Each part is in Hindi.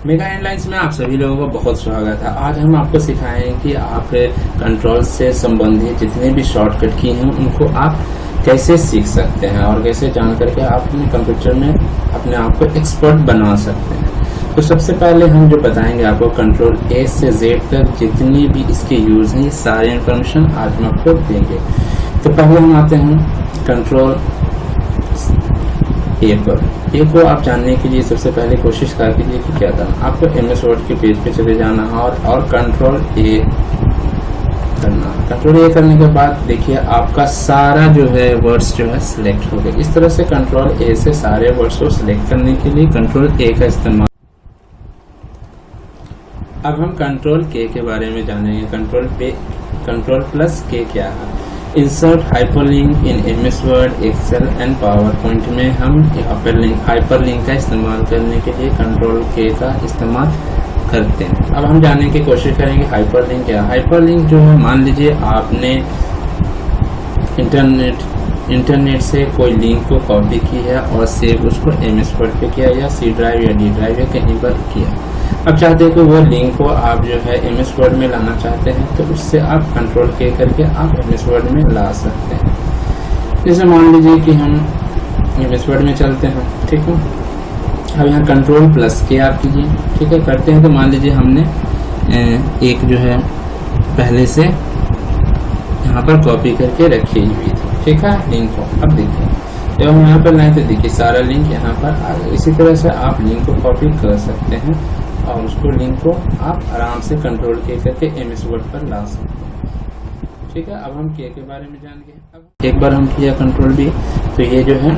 मेगा हेडलाइंस में आप सभी लोगों का बहुत स्वागत है। आज हम आपको सिखाएंगे कि आप कंट्रोल से संबंधित जितने भी शॉर्टकट की हैं उनको आप कैसे सीख सकते हैं और कैसे जान करके आप अपने कंप्यूटर में अपने आप को एक्सपर्ट बना सकते हैं। तो सबसे पहले हम जो बताएंगे आपको कंट्रोल ए से जेड तक जितनी भी इसके यूज हैं, ये सारे इन्फॉर्मेशन आज हम आपको देंगे। तो पहले हम आते हैं कंट्रोल ए पर। ए को आप जानने के लिए सबसे पहले कोशिश कर कीजिए कि क्या करना। आपको MS वर्ड के पेज पे चले जाना है और कंट्रोल ए करना। कंट्रोल ए करने के बाद देखिए आपका सारा जो है वर्ड्स जो है सिलेक्ट हो गए। इस तरह से कंट्रोल ए से सारे वर्ड्स को सिलेक्ट करने के लिए कंट्रोल ए का इस्तेमाल। अब हम कंट्रोल के बारे में जानेंगे। कंट्रोल प्लस के क्या है। Insert hyperlink in MS Word, Excel and PowerPoint में हम हाइपरलिंक का इस्तेमाल करने के लिए कंट्रोल के का इस्तेमाल करते हैं। अब हम जानने की कोशिश करेंगे हाइपरलिंक क्या है। हाइपरलिंक जो है, मान लीजिए आपने इंटरनेट से कोई लिंक को कॉपी की है और सेव उसको MS वर्ड पे किया या C ड्राइव या D ड्राइव या कहीं पर किया। अब चाहते हैं कि वो लिंक को आप जो है MS वर्ड में लाना चाहते हैं, तो उससे आप कंट्रोल के करके आप MS वर्ड में ला सकते हैं। जैसे मान लीजिए कि हम MS वर्ड में चलते हैं, ठीक है। अब यहाँ कंट्रोल प्लस के आप कीजिए, ठीक है। करते हैं तो मान लीजिए हमने एक जो है पहले से यहाँ पर कॉपी करके रखी हुई थी, ठीक है, लिंक को। अब देखिए जब हम यहाँ पर लाए तो देखिए सारा लिंक यहाँ पर आ गया। इसी तरह से आप लिंक को कॉपी कर सकते हैं और उसको लिंक को आप आराम से कंट्रोल के करके MS वर्ड पर ला सकते हैं, ठीक है। अब हम के बारे में जान गए। अब एक बार हम किया कंट्रोल B, तो ये जो है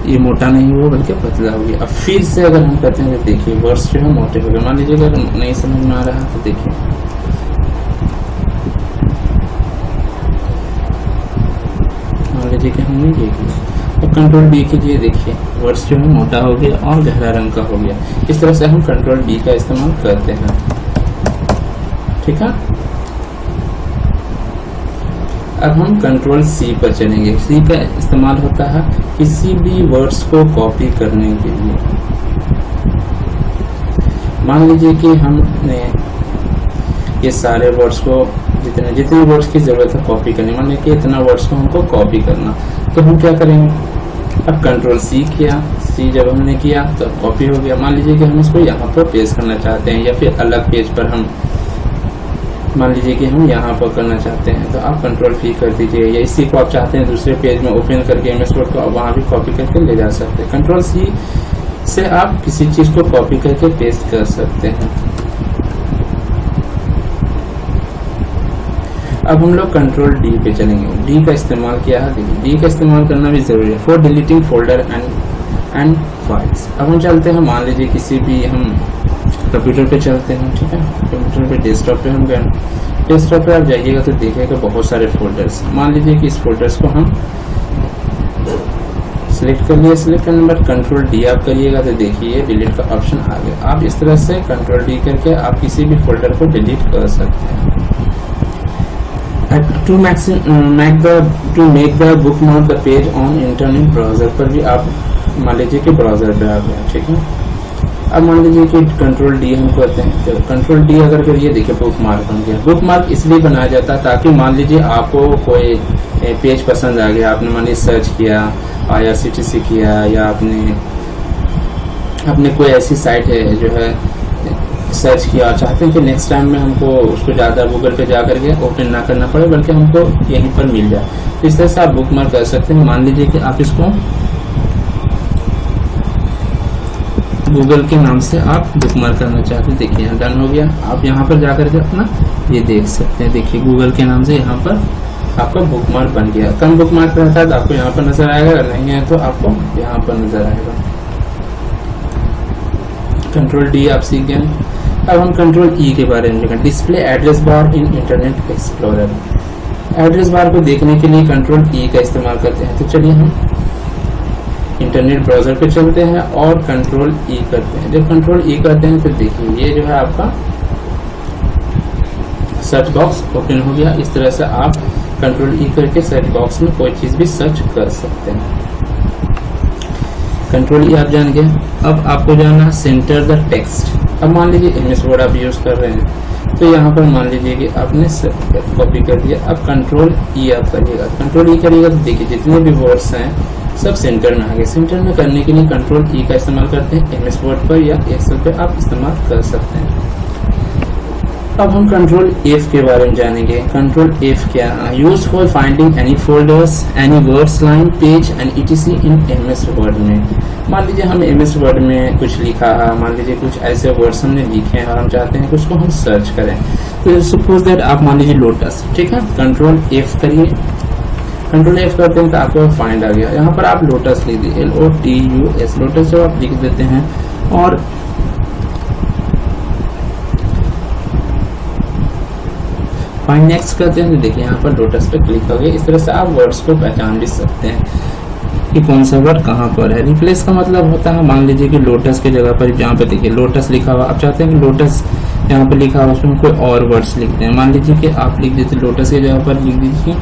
ये मोटा नहीं हुआ बल्कि पतला हो गया। अब फिर से अगर हम करते हैं तो देखिए वर्ड्स जो है मोटे हो गए। मान लीजिए अगर नहीं समझ में आ रहा तो देखिए, मान लीजिए कि हमने ये किया। अब कंट्रोल B कीजिए, देखिए वर्ड्स जो है मोटा हो गया और गहरा रंग का हो गया। इस तरह से हम कंट्रोल B का इस्तेमाल करते हैं, ठीक है। अब हम कंट्रोल C पर चलेंगे। C का इस्तेमाल होता है किसी भी वर्ड्स को कॉपी करने के लिए। मान लीजिए कि हमने ये सारे वर्ड्स को जितने वर्ड्स की जरूरत है कॉपी करने, मान लीजिए कि इतना वर्ड्स को हमको कॉपी करना, तो हम क्या करेंगे। अब कंट्रोल C किया। C जब हमने किया तो कॉपी हो गया। मान लीजिए कि हम इसको यहाँ पर पेस्ट करना चाहते हैं या फिर अलग पेज पर हम मान लीजिए कि हम यहाँ पर करना चाहते हैं, तो आप कंट्रोल V कर दीजिए। या इसी को आप चाहते हैं दूसरे पेज में ओपन करके MS वर्ड को वहाँ भी कॉपी करके ले जा सकते हैं। कंट्रोल C से आप किसी चीज को कॉपी करके पेस्ट कर सकते हैं। अब हम लोग कंट्रोल D पे चलेंगे। D का इस्तेमाल किया है, देखिए D का इस्तेमाल करना भी जरूरी है for deleting folder and files. अब हम चलते हैं, मान लीजिए किसी भी हम कंप्यूटर पे चलते हैं, ठीक है। कंप्यूटर पे डेस्कटॉप पे हम गए। डेस्कटॉप पे आप जाइएगा तो देखिएगा बहुत सारे फोल्डर्स। मान लीजिए कि इस फोल्डर्स को हम सिलेक्ट कर लिए। सिलेक्ट करने के बाद कंट्रोल D आप करिएगा तो देखिए डिलीट का ऑप्शन आ गया। आप इस तरह से कंट्रोल D करके आप किसी भी फोल्डर को डिलीट कर सकते हैं। To make the bookmark the page on internet browser पर भी आप मान लीजिए कि ब्राउजर पे आ गया, ठीक है। अब मान लीजिए कि कंट्रोल D हम करते हैं, तो कंट्रोल D अगर करिए, देखिए बुकमार्क बन गया। बुकमार्क इसलिए बनाया जाता है ताकि मान लीजिए आपको कोई पेज पसंद आ गया, आपने मान लीजिए सर्च किया, IRCTC किया या आपने कोई ऐसी साइट है जो है सर्च किया और चाहते हैं कि नेक्स्ट टाइम में हमको उसको ज़्यादा गूगल पे जा करके ओपन ना करना पड़े बल्कि हमको यहीं पर मिल जाए, तो इस तरह से आप बुकमार्क कर सकते हैं। मान लीजिए कि आप इसको गूगल के नाम से आप बुकमार्क करना चाहते हैं, देखिए यहाँ डन हो गया। आप यहाँ पर जाकर के अपना ये देख सकते हैं, देखिए गूगल के नाम से यहाँ पर आपका बुकमार्क बन गया। कम बुकमार्क रहता है तो आपको यहाँ पर नजर आएगा, नहीं है तो आपको यहाँ पर नजर आएगा। कंट्रोल D आप सीख गए। अब हम कंट्रोल E के बारे में देखें। डिस्प्ले एड्रेस बार इन इंटरनेट एक्सप्लोरर। एड्रेस बार को देखने के लिए कंट्रोल E का इस्तेमाल करते हैं। तो चलिए हम इंटरनेट ब्राउजर पे चलते हैं और कंट्रोल E करते हैं। जब कंट्रोल E करते हैं तो देखिए ये जो है आपका सर्च बॉक्स ओपन हो गया। इस तरह से आप कंट्रोल E करके सर्च बॉक्स में कोई चीज भी सर्च कर सकते हैं। कंट्रोल ई आप जान गए। अब आपको जाना सेंटर द टेक्स्ट। अब मान लीजिए एमएस वर्ड आप यूज कर रहे हैं, तो यहाँ पर मान लीजिए कि आपने कॉपी कर दिया। अब कंट्रोल ई आप करिएगा। कंट्रोल ई करिएगा तो देखिए जितने भी वर्ड्स हैं सब सेंटर में आ गए। सेंटर में करने के लिए कंट्रोल ई का इस्तेमाल करते हैं। एमएस वर्ड पर या एक्सेल पर आप इस्तेमाल कर सकते हैं। अब हम कंट्रोल एफ के बारे में जानेंगे। कंट्रोल एफ क्या है? Use for finding any folders, any words, line, page and etc in MS word में। मान लीजिए हम एमएस वर्ड में कुछ लिखा है, मान लीजिए कुछ ऐसे वर्ड्स हमने लिखे हैं और हम चाहते हैं कि उसको हम सर्च करें। तो सपोज दैट आप मान लीजिए लोटस, ठीक है, कंट्रोल एफ करिए। कंट्रोल एफ करते हैं तो आपको फाइंड आ गया। यहाँ पर आप लोटस लिख दिए, LOTUS, लोटस जब आप लिख देते हैं और फाइंड नेक्स्ट करते हैं तो देखिए यहाँ पर लोटस पे क्लिक हो गया। इस तरह से आप वर्ड्स को पहचान भी सकते हैं कि कौन सा वर्ड कहाँ पर है। रिप्लेस का मतलब होता है, मान लीजिए कि लोटस के जगह पर जहाँ पे देखिए लोटस लिखा हुआ, आप चाहते हैं कि लोटस यहाँ पे लिखा हुआ उसमें कोई और वर्ड्स लिखते हैं। मान लीजिए कि आप लिख देते लोटस की जगह पर लिख दीजिए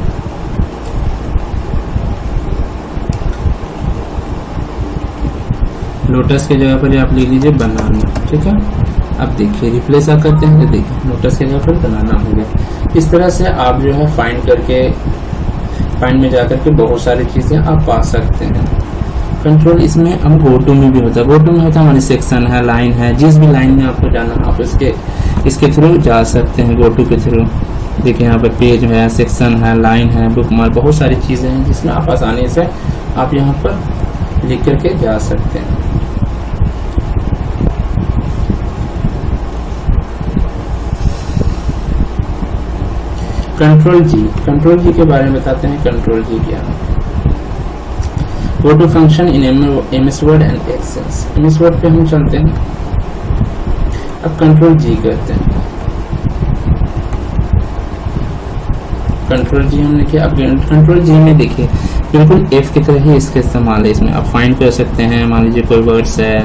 लोटस की जगह पर आप लिख लीजिए बनाना, ठीक है। अब देखिए रिप्लेस आप करते हैं तो देखिए लोटस की जगह पर बनाना हो गया। इस तरह से आप जो है फाइंड करके, फाइंड में जाकर के बहुत सारी चीजें आप पा सकते हैं। कंट्रोल इसमें हम गो टू में भी होता है। गो टू में होता है हमारी सेक्शन है, लाइन है, जिस भी लाइन में आपको जाना आप इसके थ्रू जा सकते हैं। गो टू के थ्रू देखिए यहाँ पर पेज है, सेक्शन है, लाइन है, बुक मार्क, बहुत सारी चीजें हैं जिसमें आप आसानी से आप यहाँ पर लिख करके जा सकते हैं। कंट्रोल जी के बारे में बताते हैं। कंट्रोल जी क्या है? Go to function in MS Word and Excel. MS Word पे हम चलते हैं। अब कंट्रोल जी करते हैं। कंट्रोल जी हमने किया। अब कंट्रोल जी में देखिए बिल्कुल एफ की तरह ही इसका इस्तेमाल है। इसमें आप फाइंड कर सकते हैं, मान लीजिए कोई वर्ड्स है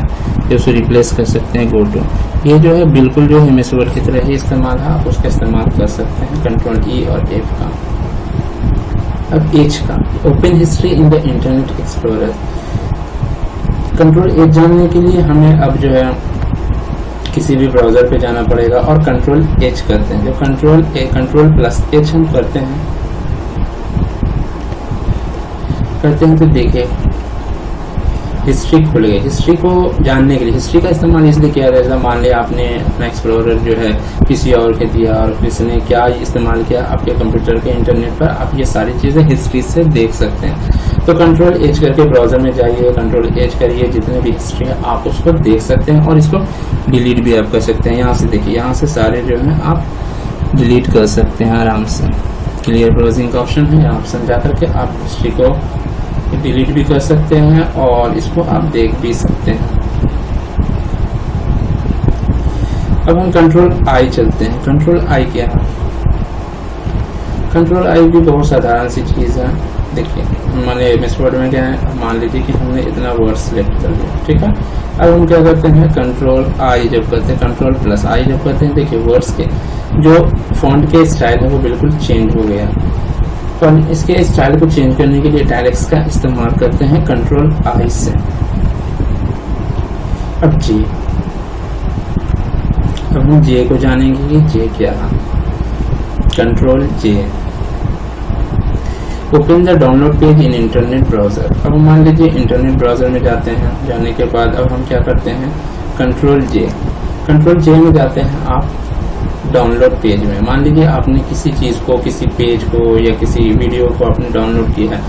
तो उसे रिप्लेस कर सकते हैं। गो टू ये जो है बिल्कुल जो है एमएस वर्ड की तरह ही इस्तेमाल है, आप उसका इस्तेमाल कर सकते हैं। कंट्रोल ई और एफ का। अब एच का, open history in the internet explorer. Control H जानने के लिए हमें अब जो है किसी भी ब्राउजर पे जाना पड़ेगा और कंट्रोल एच करते हैं। जब कंट्रोल प्लस एच हम करते हैं तो देखिए हिस्ट्री खुल गई। हिस्ट्री को जानने के लिए, हिस्ट्री का इस्तेमाल इसलिए किया जाता है, मान लिया आपने अपना एक्सप्लोरर जो है किसी और के दिया और किसी ने क्या इस्तेमाल किया आपके कंप्यूटर के इंटरनेट पर, आप ये सारी चीजें हिस्ट्री से देख सकते हैं। तो कंट्रोल एच करके ब्राउजर में जाइए, कंट्रोल एच करिए, जितने भी हिस्ट्री है आप उसको देख सकते हैं और इसको डिलीट भी आप कर सकते हैं। यहाँ से देखिए, यहाँ से सारे जो है आप डिलीट कर सकते हैं आराम से। क्लियर ब्राउजिंग का ऑप्शन है, यहाँ ऑप्शन जा करके आप हिस्ट्री को डिलीट भी कर सकते हैं और इसको आप देख भी सकते हैं। अब हम कंट्रोल आई चलते हैं। कंट्रोल आई क्या है? कंट्रोल आई भी बहुत साधारण सी चीज है। देखिए मैंने एमएस वर्ड में क्या है, मान लीजिए कि हमने इतना वर्ड सिलेक्ट कर लिया, ठीक है। अब हम क्या करते हैं, कंट्रोल आई जब करते हैं, कंट्रोल प्लस आई जब करते हैं, देखिए वर्ड्स के जो फॉन्ट के स्टाइल है वो बिल्कुल चेंज हो गया। तो इसके स्टाइल को चेंज करने के लिए डायरेक्ट्स का इस्तेमाल करते हैं कंट्रोल आई से। अब जी, अब हम जे को जानेंगे कि जे क्या है। Control J, open the download page in internet browser. अब मान लीजिए इंटरनेट ब्राउजर में जाते हैं, जाने के बाद अब हम क्या करते हैं, कंट्रोल जे। कंट्रोल जे में जाते हैं आप डाउनलोड पेज में। मान लीजिए आपने किसी चीज को, किसी पेज को या किसी वीडियो को आपने डाउनलोड किया है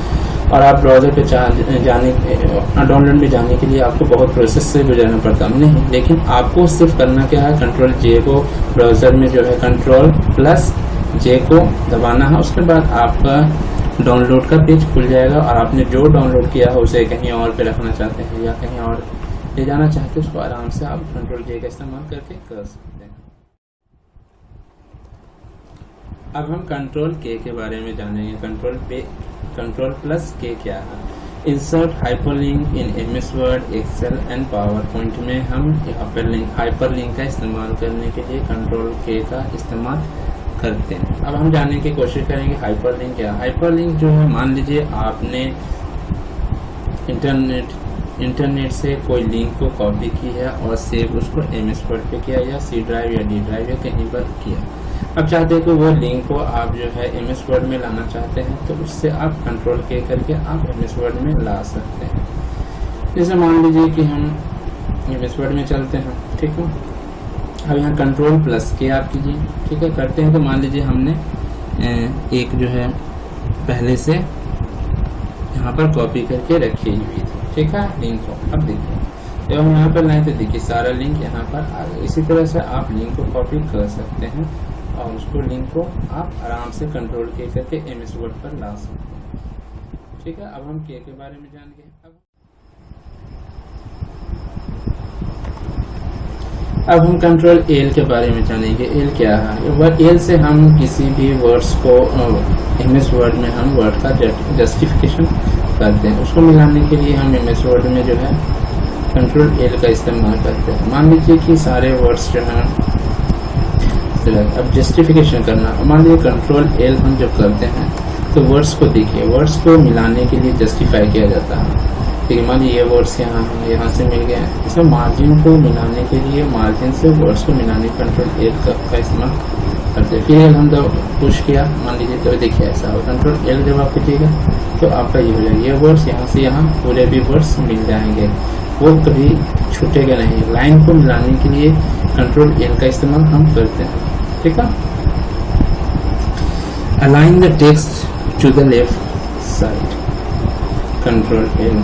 और आप ब्राउजर पे डाउनलोड में जाने के लिए आपको बहुत प्रोसेस से गुजरना पड़ता नहीं, लेकिन आपको सिर्फ करना क्या है, कंट्रोल जे को ब्राउजर में जो है कंट्रोल प्लस जे को दबाना है। उसके बाद आपका डाउनलोड का पेज खुल जाएगा और आपने जो डाउनलोड किया है उसे कहीं और पे रखना चाहते हैं या कहीं और ले जाना चाहते हैं, उसको आराम से आप कंट्रोल जे का इस्तेमाल करके कर सकते हैं। अब हम कंट्रोल के बारे में जानेंगे। कंट्रोल प्लस के क्या है? Insert hyperlink in MS Word, Excel and PowerPoint में हम हाइपरलिंक का इस्तेमाल करने के लिए कंट्रोल के का इस्तेमाल करते हैं। अब हम जानने की कोशिश करेंगे हाइपरलिंक क्या है। हाइपरलिंक जो है, मान लीजिए आपने इंटरनेट इंटरनेट से कोई लिंक को कॉपी की है और सेव उसको एमएस वर्ड पे किया या सी ड्राइव या डी ड्राइव या कहीं पर किया। अब चाहते हैं कि वो लिंक को आप जो है एमएस वर्ड में लाना चाहते हैं, तो उससे आप कंट्रोल के करके आप एमएस वर्ड में ला सकते हैं। जैसे मान लीजिए कि हम एमएस वर्ड में चलते हैं, ठीक है। अब यहाँ कंट्रोल प्लस के आप कीजिए, ठीक है। करते हैं तो मान लीजिए हमने एक जो है पहले से यहाँ पर कॉपी करके रखी हुई थी, ठीक है, लिंक को। अब देखिए जब हम यहाँ पर लाए तो देखिए सारा लिंक यहाँ पर आ गया। इसी तरह से आप लिंक को कॉपी कर सकते हैं और उसको लिंक को आप आराम से कंट्रोल के करके एमएस वर्ड पर ला सकते हैं, ठीक है। अब हम के बारे में जान गए। अब हम कंट्रोल एल के बारे में जानेंगे। एल क्या है? एल से हम किसी भी वर्ड्स को एमएस वर्ड में हम वर्ड का जस्टिफिकेशन करते हैं। उसको मिलाने के लिए हम एमएस वर्ड में जो है कंट्रोल एल का इस्तेमाल करते हैं। मान लीजिए कि सारे वर्ड्स जो हैं, अब जस्टिफिकेशन करना, मान लीजिए कंट्रोल एल हम जब करते हैं तो वर्ड्स को देखिए, वर्ड्स को मिलाने के लिए जस्टिफाई किया जाता है। ठीक है, मान लीजिए ये वर्ड्स यहाँ से मिल गए हैं, इसमें मार्जिन को मिलाने के लिए मार्जिन से वर्ड्स को मिलाने कंट्रोल एल का इस्तेमाल करते हैं। फिर हम जब पुश किया, मान लीजिए तो देखिए ऐसा हो, कंट्रोल एल जब आप कीजिएगा तो आपका ये हो जाएगा, ये वर्ड्स यहाँ से यहाँ पूरे भी वर्ड्स मिल जाएंगे, वो कभी छूटेगा नहीं। लाइन को मिलाने के लिए कंट्रोल एल का इस्तेमाल हम करते हैं, ठीक है। Align the text to the left side, control L.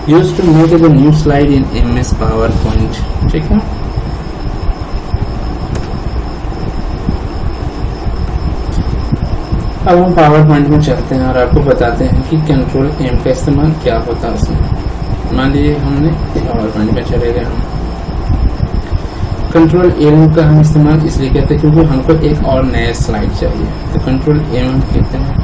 Used to make the new slide in MS PowerPoint, ठीक है। अब हम पावर पॉइंट में चलते हैं और आपको बताते हैं कि कंट्रोल एम का इस्तेमाल क्या होता है उसमें। मान लीजिए हमने पावर पॉइंट में चले गए, हम कंट्रोल एम का हम इस्तेमाल इसलिए कहते हैं क्योंकि हमको एक और नया स्लाइड चाहिए, तो कंट्रोल एम हम कहते हैं।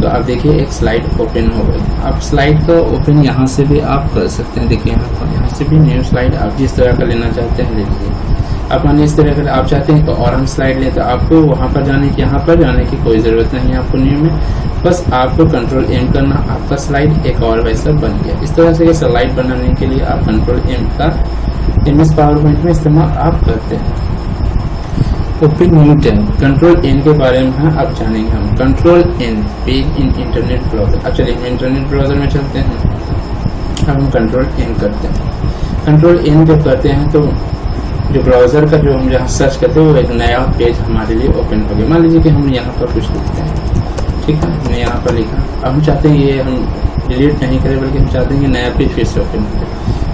तो आप देखिए एक स्लाइड ओपन हो गई। आप स्लाइड का ओपन यहाँ से भी आप कर सकते हैं, देखिए यहाँ से भी न्यू स्लाइड आप जिस तरह का लेना चाहते हैं ले लीजिए। आप मानिए इस तरह का आप चाहते हैं तो और हम स्लाइड लें, तो आपको वहाँ पर जाने की, यहाँ पर जाने की कोई ज़रूरत नहीं है आपको न्यू में, बस आपको कंट्रोल एम करना, आपका स्लाइड एक और वैसा बन गया। इस तरह से ये स्लाइड बनाने के लिए आप कंट्रोल एम का एमएस पावरपॉइंट में इस्तेमाल आप करते हैं। Open new tab, control N के बारे में है अब जानेंगे हम। Control N page in internet browser. अब चलिए हम इंटरनेट ब्राउजर में चलते हैं, अब हम कंट्रोल एन करते हैं। कंट्रोल एन जब करते हैं तो जो ब्राउजर का जो हम जहाँ सर्च करते हैं वो एक नया पेज हमारे लिए ओपन हो गया। मान लीजिए कि हम यहाँ पर कुछ लिखते हैं, ठीक है, हमने यहाँ पर लिखा, अब हम चाहते हैं ये हम डिलीट नहीं करें बल्कि हम चाहते हैं कि नया पेज फिर से ओपन हो,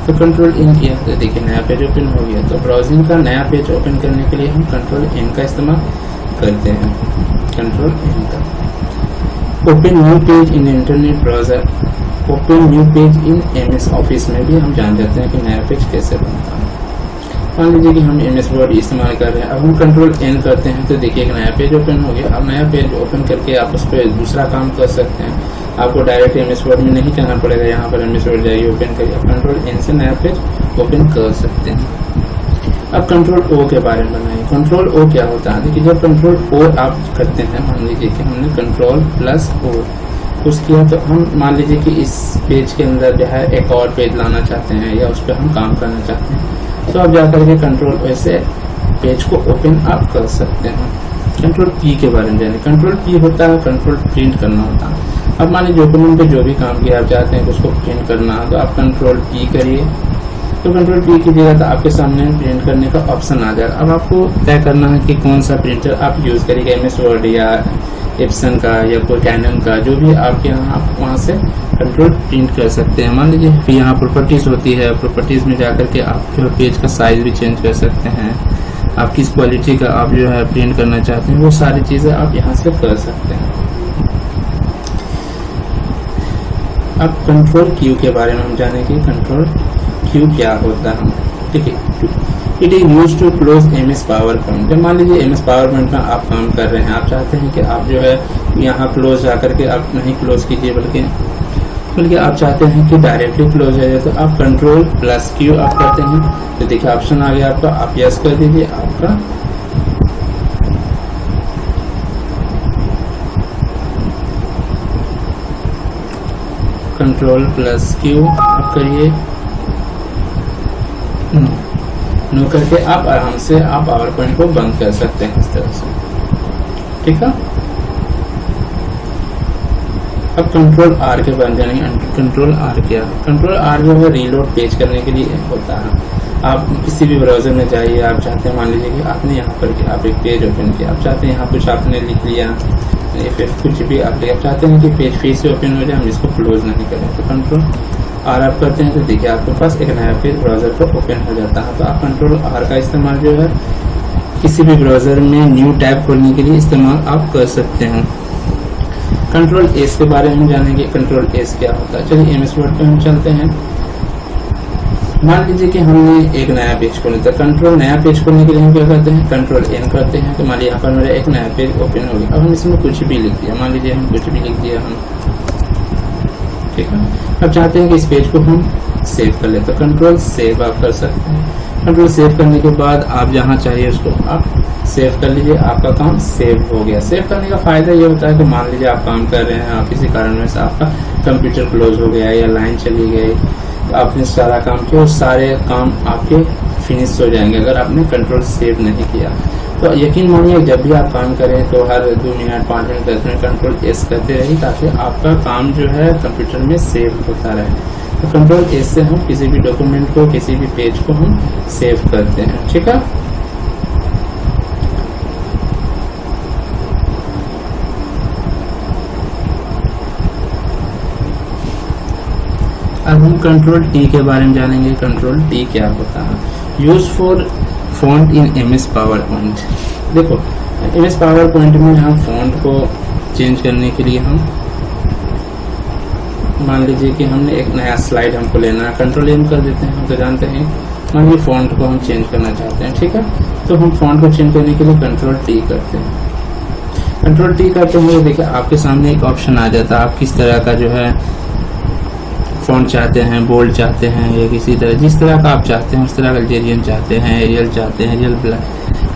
तो कंट्रोल इन किया तो देखिए नया पेज ओपन हो गया। तो ब्राउजिंग का नया पेज ओपन करने के लिए हम कंट्रोल एन का इस्तेमाल करते हैं। कंट्रोल एन का open new page in internet browser, open new page in MS office में भी हम जान जाते हैं कि नया पेज कैसे बनता है। मान लीजिए कि हम एमएस वर्ड इस्तेमाल कर रहे हैं, अब हम कंट्रोल एन करते हैं तो देखिए एक नया पेज ओपन हो गया। अब नया पेज ओपन करके आप उस पर दूसरा काम कर सकते हैं, आपको डायरेक्ट एमएस वर्ड में नहीं जाना पड़ेगा, यहाँ पर एमएस वर्ड जाइए ओपन करिए, कंट्रोल एन से नया पेज ओपन कर सकते हैं। अब कंट्रोल ओ के बारे में बनाइए। कंट्रोल ओ क्या होता है? देखिए जब कंट्रोल ओ आप करते हैं, मान लीजिए कि हमने कंट्रोल प्लस ओ कुछ किया, तो हम मान लीजिए कि इस पेज के अंदर जो है एक और पेज लाना चाहते हैं या उस पर हम काम करना चाहते हैं, तो आप जाकर के कंट्रोल ओ से पेज को ओपन आप कर सकते हैं। कंट्रोल पी के बारे में जानिए। कंट्रोल पी होता है कंट्रोल प्रिंट करना होता है। अब मान लीजिए डॉक्यूमेंट पे जो भी काम किया आप चाहते हैं उसको प्रिंट करना, तो आप कंट्रोल पी करिए, तो कंट्रोल पी कीजिएगा तो आपके सामने प्रिंट करने का ऑप्शन आ जाएगा। अब आपको तय करना है कि कौन सा प्रिंटर आप यूज करिएगा, एमएस वर्ड या एप्सन का या कोई कैनन का, जो भी आपके यहाँ, आप वहाँ से कंट्रोल प्रिंट कर सकते हैं। मान लीजिए फिर यहाँ प्रॉपर्टीज होती है, प्रॉपर्टीज में जाकर के आप जो पेज का साइज भी चेंज कर सकते हैं, आप किस क्वालिटी का आप जो है प्रिंट करना चाहते हैं वो सारी चीजें आप यहाँ से कर सकते हैं। अब कंट्रोल क्यू के बारे में हम जानेंगे। कंट्रोल क्यू क्या होता है, ठीक है। It is use to close MS PowerPoint. जब मान लीजिए एमएस पावर पॉइंट में आप काम कर रहे हैं, आप चाहते हैं कि आप जो है यहाँ क्लोज जाकर के आप नहीं क्लोज कीजिए बल्कि आप चाहते हैं कि डायरेक्टली क्लोज हो जाए, तो आप कंट्रोल प्लस क्यू आप करते हैं तो देखिए ऑप्शन आ गया आपका, आप यस कर दीजिए, आपका कंट्रोल प्लस क्यू आप करिए, नो करके आप आराम से आप पावर पॉइंट को बंद कर सकते हैं इस तरह से। ठीक है, अब कंट्रोल आर के बारे में जानेंगे। कंट्रोल आर क्या है? कंट्रोल आर जो है रीलोड पेज करने के लिए होता है। आप किसी भी ब्राउजर में जाइए, आप चाहते हैं मान लीजिए कि आपने यहाँ पर आप एक पेज ओपन किया, आप चाहते हैं यहाँ कुछ आपने लिख लिया या फिर कुछ भी आप चाहते हैं कि पेज फिर से ओपन हो जाए, हम इसको क्लोज नहीं करें, तो कंट्रोल आर आप करते हैं तो देखिए आपके पास एक नया पेज ब्राउजर पर ओपन हो जाता है। तो आप कंट्रोल आर का इस्तेमाल जो है किसी भी ब्राउजर में न्यू टैब खोलने के लिए इस्तेमाल आप कर सकते हैं। कंट्रोल एस के बारे में जानेंगे। कंट्रोल एस क्या होता है? चलिए एमएस वर्ड पे हम चलते हैं। मान लीजिए कि हमने एक नया पेज खोलना था, कंट्रोल नया पेज खोलने के लिए हम क्या करते हैं? कंट्रोल एन करते हैं। तो मान लीजिए यहाँ पर मेरा एक नया पेज ओपन हो गया। अब हम इसमें कुछ भी लिख दिया, मान लीजिए हम कुछ भी लिख दिया हम, ठीक है। अब चाहते हैं कि इस पेज को हम सेव कर ले, तो कंट्रोल सेव आप कर सकते हैं। कंट्रोल सेव करने के बाद आप जहाँ चाहिए उसको आप सेव कर लीजिए, आपका काम सेव हो गया। सेव करने का फायदा ये होता है कि मान लीजिए आप काम कर रहे हैं, आप किसी कारणवश आपका कंप्यूटर क्लोज हो गया या लाइन चली गई, आपने सारा काम किया, वो सारे काम आपके फिनिश हो जाएंगे अगर आपने कंट्रोल सेव नहीं किया। तो यकीन मानिए जब भी आप काम करें तो हर 2 minute 5 minute 10 minute control S करते रहिए, ताकि आपका काम जो है कंप्यूटर में सेव होता रहे। तो कंट्रोल एस से हम किसी भी डॉक्यूमेंट को, किसी भी पेज को हम सेव करते हैं। ठीक है, अब हम कंट्रोल टी के बारे में जानेंगे। कंट्रोल टी क्या होता है? Use for font in MS power point. देखो एमएस पावर पॉइंट में हम फॉन्ट को चेंज करने के लिए हम मान लीजिए कि हमने एक नया स्लाइड हमको लेना है, कंट्रोल एम कर देते हैं। हम तो जानते हैं मान लीजिए फॉन्ट को हम चेंज करना चाहते हैं, ठीक है, तो हम फॉन्ट को चेंज करने के लिए कंट्रोल टी करते हैं। कंट्रोल टी करते हुए देखिए आपके सामने एक ऑप्शन आ जाता है, आप किस तरह का जो है फॉन्ट चाहते हैं, बोल्ड चाहते हैं या किसी तरह जिस तरह का आप चाहते हैं उस तरह का, अल्जेरियन चाहते हैं, एरियल चाहते हैं, एरियल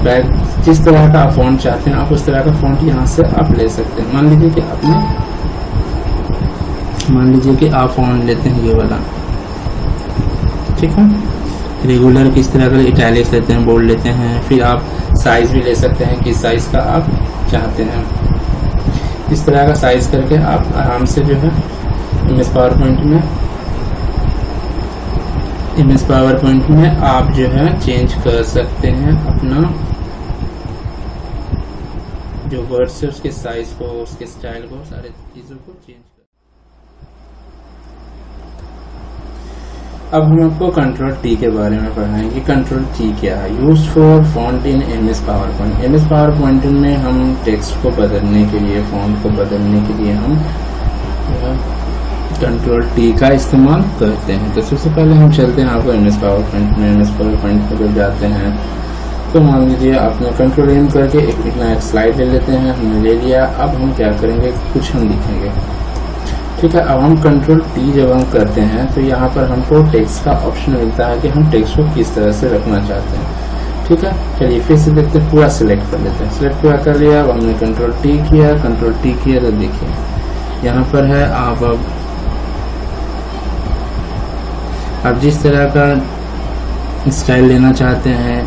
ब्लैक, जिस तरह का आप फॉन्ट चाहते हैं आप उस तरह का फॉन्ट यहाँ से आप ले सकते हैं। मान लीजिए कि आप फॉन्ट लेते हैं ये वाला, ठीक है, रेगुलर किस तरह का, इटैलिक्स लेते हैं, बोल्ड लेते हैं, फिर आप साइज भी ले सकते हैं किस साइज का आप चाहते हैं। इस तरह का साइज करके आप आराम से जो है एमएस पावर पॉइंट में आप जो है चेंज कर सकते हैं अपना जो वर्ड्स है उसके साइज को, उसके स्टाइल को, सारे चीजों को चेंज कर। अब हम आपको कंट्रोल टी के बारे में पढ़ाएंगे। कंट्रोल टी क्या है? Use for font in MS power point. MS PowerPoint में हम टेक्स्ट को बदलने के लिए, फॉन्ट को बदलने के लिए हम कंट्रोल टी का इस्तेमाल करते हैं। तो सबसे पहले हम चलते हैं आपको एमएस पावर पॉइंट में। एमएस पावर पॉइंट पर जब जाते हैं तो मान लीजिए आपने कंट्रोल एम करके एक स्लाइड ले लेते हैं, हमने ले लिया। अब हम क्या करेंगे, कुछ हम लिखेंगे, ठीक है। अब हम कंट्रोल टी जब हम करते हैं तो यहाँ पर हमको टेक्स्ट का ऑप्शन मिलता है कि हम टेक्स्ट को किस तरह से रखना चाहते हैं, ठीक है। चलिए फिर से देखते हैं, पूरा सिलेक्ट कर लेते हैं। सिलेक्ट पूरा कर लिया, अब हमने कंट्रोल टी किया तो देखिए यहाँ पर है आप जिस तरह का स्टाइल लेना चाहते हैं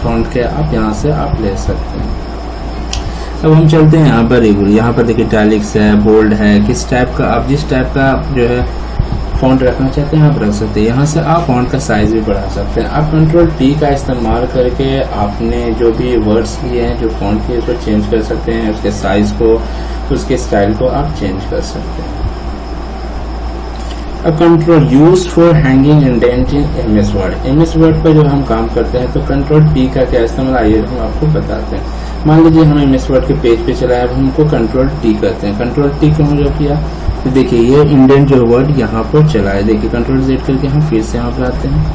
फॉन्ट के, आप यहाँ से आप ले सकते हैं। अब हम चलते हैं यहाँ पर रेगुलर, यहाँ पर देखिए इटैलिक्स है, बोल्ड है, किस टाइप का आप जिस टाइप का जो है फॉन्ट रखना चाहते हैं आप रख सकते हैं। यहाँ से आप फॉन्ट का साइज भी बढ़ा सकते हैं। आप कंट्रोल टी का इस्तेमाल करके आपने जो भी वर्ड्स लिए हैं, जो फॉन्ट की, उसको चेंज कर सकते हैं, उसके साइज को, उसके स्टाइल को आप चेंज कर सकते हैं। अब control use for hanging indent in MS word. MS word पर जब हम काम करते हैं तो कंट्रोल टी का क्या इस्तेमाल, आइए हम आपको बताते हैं। मान लीजिए हम एमएस वर्ड के पेज पे चला है, अब हमको कंट्रोल टी करते हैं। कंट्रोल टी को हम जो किया तो देखिए ये इंडेंट जो वर्ड यहाँ पर चला है, देखिए कंट्रोल जेड करके हम फिर से यहाँ पर आते हैं,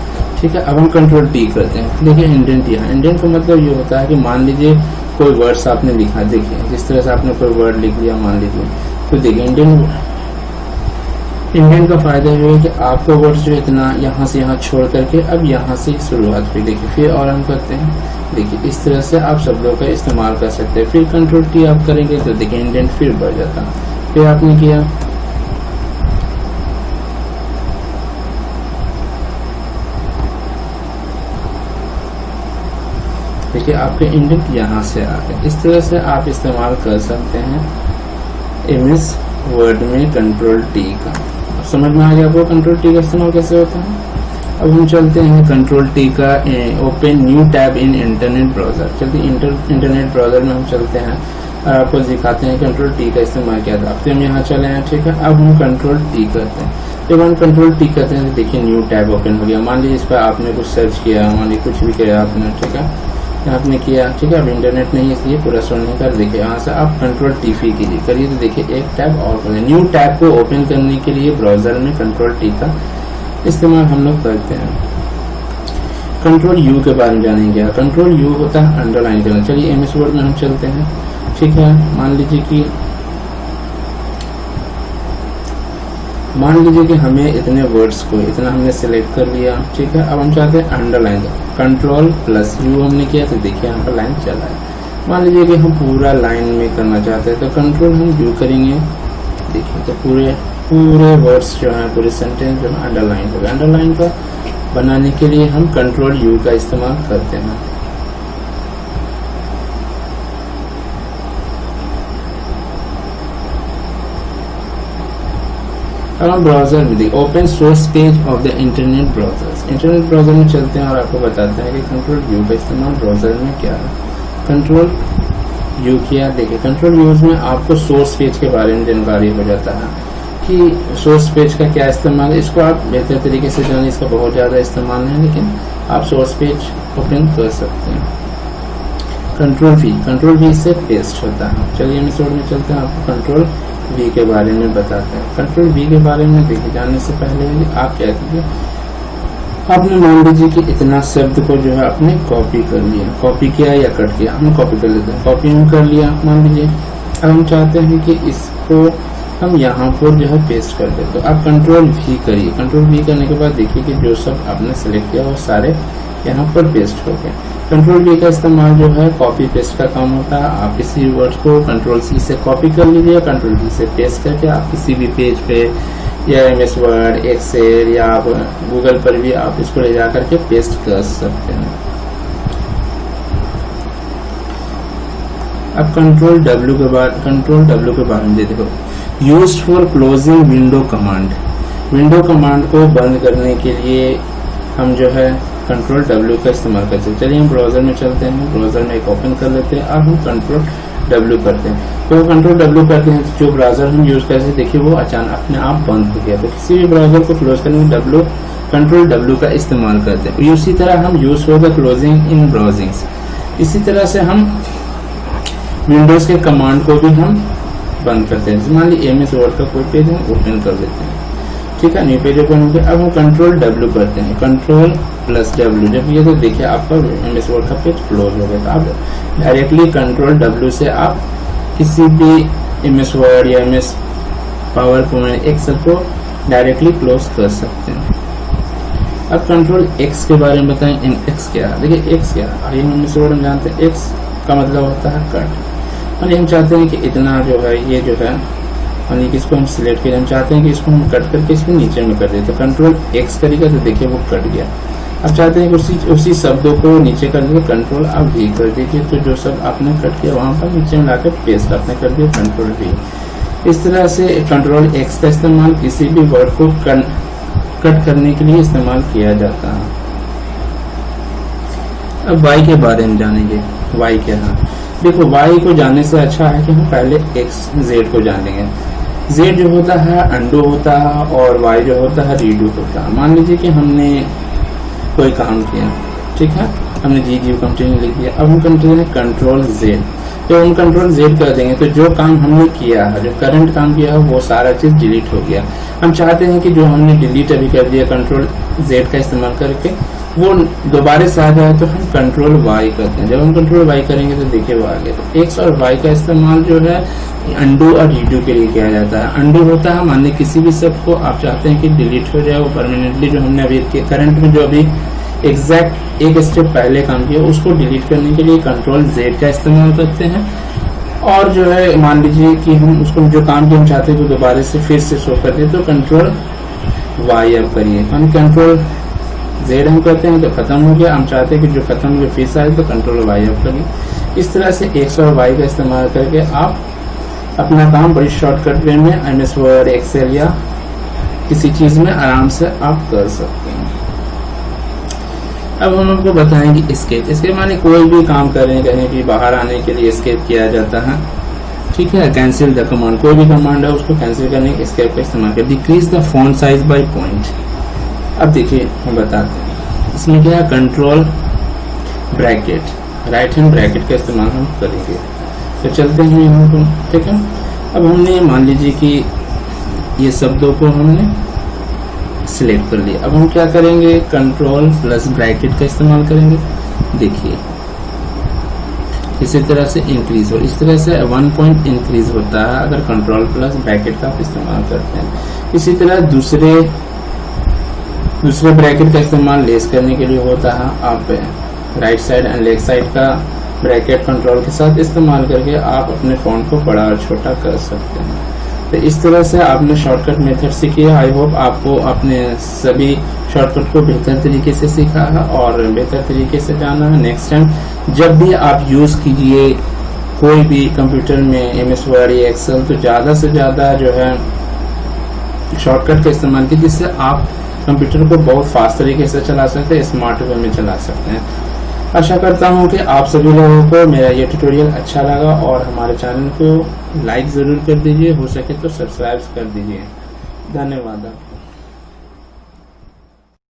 ठीक है। अब हम कंट्रोल टी करते हैं, देखिए इंडेंट यहाँ, इंडेंट का मतलब ये होता है कि मान लीजिए कोई वर्ड्स आपने लिखा, देखिए जिस तरह से आपने कोई वर्ड लिख लिया मान लीजिए, तो देखिए इंडेंट का फायदा ये है कि आपको वर्ड्स जो इतना यहाँ से यहाँ छोड़ करके अब यहाँ से शुरुआत हुई, देखिए फिर और हम करते हैं, देखिए इस तरह से आप शब्दों का इस्तेमाल कर सकते हैं। फिर कंट्रोल टी आप करेंगे तो देखिए इंडेंट फिर बढ़ जाता है। फिर आपने किया देखिए आपके इंडेंट यहाँ से आ गए। इस तरह से आप इस्तेमाल कर सकते हैं MS वर्ड में कंट्रोल टी का। समझ में आ गया आपको कंट्रोल टी का इस्तेमाल कैसे होता है। अब हम चलते हैं कंट्रोल टी का ओपन न्यू टैब इन इंटरनेट ब्राउजर। चलिए इंटरनेट ब्राउजर में हम चलते हैं और आपको दिखाते हैं कंट्रोल टी का इस्तेमाल क्या था। अब हम यहाँ चले हैं, ठीक है। अब हम कंट्रोल टी करते हैं। जब हम कंट्रोल टी करते हैं तो देखिए न्यू टैब ओपन हो गया। मान लीजिए इस पर आपने कुछ सर्च किया, मान लीजिए कुछ भी किया आपने, ठीक है, आपने किया, ठीक है। अब इंटरनेट नहीं है इसलिए पूरा शो नहीं कर। देखिए यहाँ से आप कंट्रोल टी कीजिए करिए तो देखिए एक टैब और हो गया। न्यू टैब को ओपन करने के लिए ब्राउजर में कंट्रोल टी का इस्तेमाल हम लोग करते हैं। कंट्रोल यू के बारे में जानेंगे। कंट्रोल यू होता है अंडरलाइन करना। चलिए MS वर्ड में हम चलते हैं, ठीक है। मान लीजिए कि हमें इतने वर्ड्स को इतना हमने सिलेक्ट कर लिया, ठीक है। अब हम चाहते हैं अंडरलाइन। कंट्रोल प्लस यू हमने किया तो देखिए यहाँ पर लाइन चला है। मान लीजिए कि हम पूरा लाइन में करना चाहते हैं तो कंट्रोल हम यू करेंगे, देखिए तो पूरे वर्ड्स जो है, पूरे सेंटेंस जो है अंडरलाइन हो गया। अंडरलाइन का बनाने के लिए हम कंट्रोल यू का इस्तेमाल करते हैं। अब हम ब्राउजर में देखिए open source page of the internet browsers. Internet browser में चलते हैं और आपको बताते हैं कि कंट्रोल यू का इस्तेमाल ब्राउजर में क्या है। कंट्रोल यू किया, देखिए कंट्रोल यूज में आपको सोर्स पेज के बारे में जानकारी हो जाता है कि सोर्स पेज का क्या इस्तेमाल है। इसको आप बेहतर तरीके से जाने, इसका बहुत ज्यादा इस्तेमाल है लेकिन आप सोर्स पेज ओपन कर सकते हैं। कंट्रोल वी से पेस्ट होता है। चलिए हम इस में चलते हैं, आपको कंट्रोल वी के बारे में बताते हैं। कंट्रोल वी के बारे में देखिए जाने से पहले आप क्या कीजिए, आपने मान लीजिए कि इतना शब्द को जो है आपने कॉपी कर लिया, कॉपी किया या कट किया, हम कॉपी कर लेते हैं। कॉपी हम कर लिया मान लीजिए। अब हम चाहते हैं कि इसको हम यहाँ पर जो है पेस्ट कर दे, तो आप कंट्रोल वी करिए। कंट्रोल वी करने के बाद देखिए कि जो सब आपने सेलेक्ट किया वो सारे यहाँ पर पेस्ट हो गए। कंट्रोल वी का इस्तेमाल जो है कॉपी पेस्ट का काम होता है। आप किसी वर्ड को कंट्रोल सी से कॉपी कर लीजिए, कंट्रोल वी से पेस्ट करके आप किसी भी पेज पे या MS वर्ड, एक्सेल या आप गूगल पर भी आप इसको ले जा करके पेस्ट कर सकते हैं। अब कंट्रोल W के बारे में देखो, use for closing window command. Window command को बंद करने के लिए हम जो है कंट्रोल W का इस्तेमाल करते हैं। चलिए हम ब्राउजर में चलते हैं, ब्राउजर में एक ओपन कर लेते हैं और हम कंट्रोल W करते हैं। तो कंट्रोल W करते हैं तो जो ब्राउजर हम यूज करते हैं देखिए वो अचानक अपने आप बंद हो गया। तो किसी भी ब्राउजर को क्लोज करने में कंट्रोल W का इस्तेमाल करते हैं। इसी तरह हम use for the closing in browsings, इसी तरह से हम विंडोज के कमांड को भी हम बंद करते हैं। मान लीजिए MS वर्ड का कोई पेज हम ओपन कर लेते हैं, ठीक है, न्यू पेज ओपन हो गया। अब हम कंट्रोल W करते हैं, कंट्रोल प्लस W जब ये तो देखिए आपका MS वर्ड का पेज क्लोज हो गया। तो आप डायरेक्टली कंट्रोल W से आप किसी भी MS वर्ड या MS पावर पॉइंट एक्सेल को डायरेक्टली क्लोज कर सकते हैं। अब कंट्रोल X के बारे में बताएं। X क्या है, देखिए X क्या है, आइए हम MS वर्ड में जानते हैं। X का मतलब होता है कट। यानी हम चाहते हैं कि इतना जो है ये जो है यानी कि इसको हम सिलेक्ट करें, हम चाहते हैं कि इसको हम कट करके इसको नीचे में कर दें। तो कंट्रोल X करेगा तो देखिए वो कट गया। अब चाहते हैं कि उसी शब्दों को नीचे कर दीजिए, कंट्रोल आप V कर दीजिए। तो जो सब आपने कट किया वहां पर नीचे में लाकर पेस्ट आपने कर दिया, कंट्रोल V। इस तरह से कंट्रोल X का इस्तेमाल किसी भी वर्ड को कट करने के लिए इस्तेमाल किया जाता है। अब Y के बारे में जानेंगे। Y क्या है, देखो Y को जानने से अच्छा है कि हम पहले Z को जानेंगे। Z जो होता है अंडू होता है और Y जो होता है रीडू होता है। मान लीजिए कि हमने कोई काम किया, ठीक है, हमने GG कंटिन्यू लिख दिया। अब हम कंटिन्यू कंट्रोल Z, जब हम कंट्रोल Z कर देंगे तो जो काम हमने किया है, जो करंट काम किया है वो सारा चीज डिलीट हो गया। हम चाहते हैं कि जो हमने डिलीट अभी कर दिया कंट्रोल Z का इस्तेमाल करके वो दोबारा से आ जाए, तो हम कंट्रोल Y करते हैं। जब हम कंट्रोल Y करेंगे तो देखिए वो आ गया। तो X और Y का इस्तेमाल जो है अंडू और रीडू के लिए किया जाता है। अंडू होता है मानिए किसी भी शब्द को आप चाहते हैं कि डिलीट हो जाए वो परमानेंटली, जो हमने अभी करंट में जो अभी एग्जैक्ट एक स्टेप पहले काम किया उसको डिलीट करने के लिए कंट्रोल Z का इस्तेमाल करते हैं। और जो है मान लीजिए कि हम उसको जो काम किया हम चाहते हैं तो दोबारा से फिर से शो करते हैं, तो कंट्रोल Y अब करिए। कंट्रोल Z हम कहते हैं तो खत्म हो गया, हम चाहते हैं कि जो खत्म हो गया फिर से आए तो कंट्रोल Y आप करिए। इस तरह से X और Y का इस्तेमाल करके आप अपना काम बड़ी शॉर्टकट वे में MS वर्ड, एक्सेल या किसी चीज में आराम से आप कर सकते हैं। अब हम आपको बताएंगे एस्केप। एस्केप माने कोई भी काम करें, कहीं भी बाहर आने के लिए एस्केप किया जाता है, ठीक है। कैंसिल द कमांड, कोई भी कमांड है उसको कैंसिल करने के एस्केप का इस्तेमाल कर। Decrease the font size by point. अब देखिए हम बताते हैं इसमें क्या है, control bracket, right hand bracket का इस्तेमाल हम करेंगे। तो चलते हैं यहाँ पर, ठीक है। अब हमने मान लीजिए कि ये शब्दों को हमने सिलेक्ट कर लिया। अब हम क्या करेंगे, कंट्रोल प्लस ब्रैकेट का इस्तेमाल करेंगे। देखिए इसी तरह से इंक्रीज हो, इस तरह से 1 पॉइंट इंक्रीज होता है अगर कंट्रोल प्लस ब्रैकेट का आप इस्तेमाल करते हैं। इसी तरह दूसरे ब्रैकेट का इस्तेमाल लेस करने के लिए होता है। आप right side and left side का ब्रैकेट कंट्रोल के साथ इस्तेमाल करके आप अपने फॉन्ट को बड़ा और छोटा कर सकते हैं। तो इस तरह से आपने शॉर्टकट मेथड सीखी है। आई होप आपको अपने सभी शॉर्टकट को बेहतर तरीके से सीखा है और बेहतर तरीके से जाना है। नेक्स्ट टाइम जब भी आप यूज कीजिए कोई भी कंप्यूटर में MS वर्ड या एक्सेल, तो ज्यादा से ज्यादा जो है शॉर्टकट का इस्तेमाल कीजिए, जिससे आप कंप्यूटर को बहुत फास्ट तरीके से चला सकते हैं, स्मार्ट वे में चला सकते हैं। आशा करता हूं कि आप सभी लोगों को मेरा ये ट्यूटोरियल अच्छा लगा और हमारे चैनल को लाइक जरूर कर दीजिए, हो सके तो सब्सक्राइब कर दीजिए। धन्यवाद।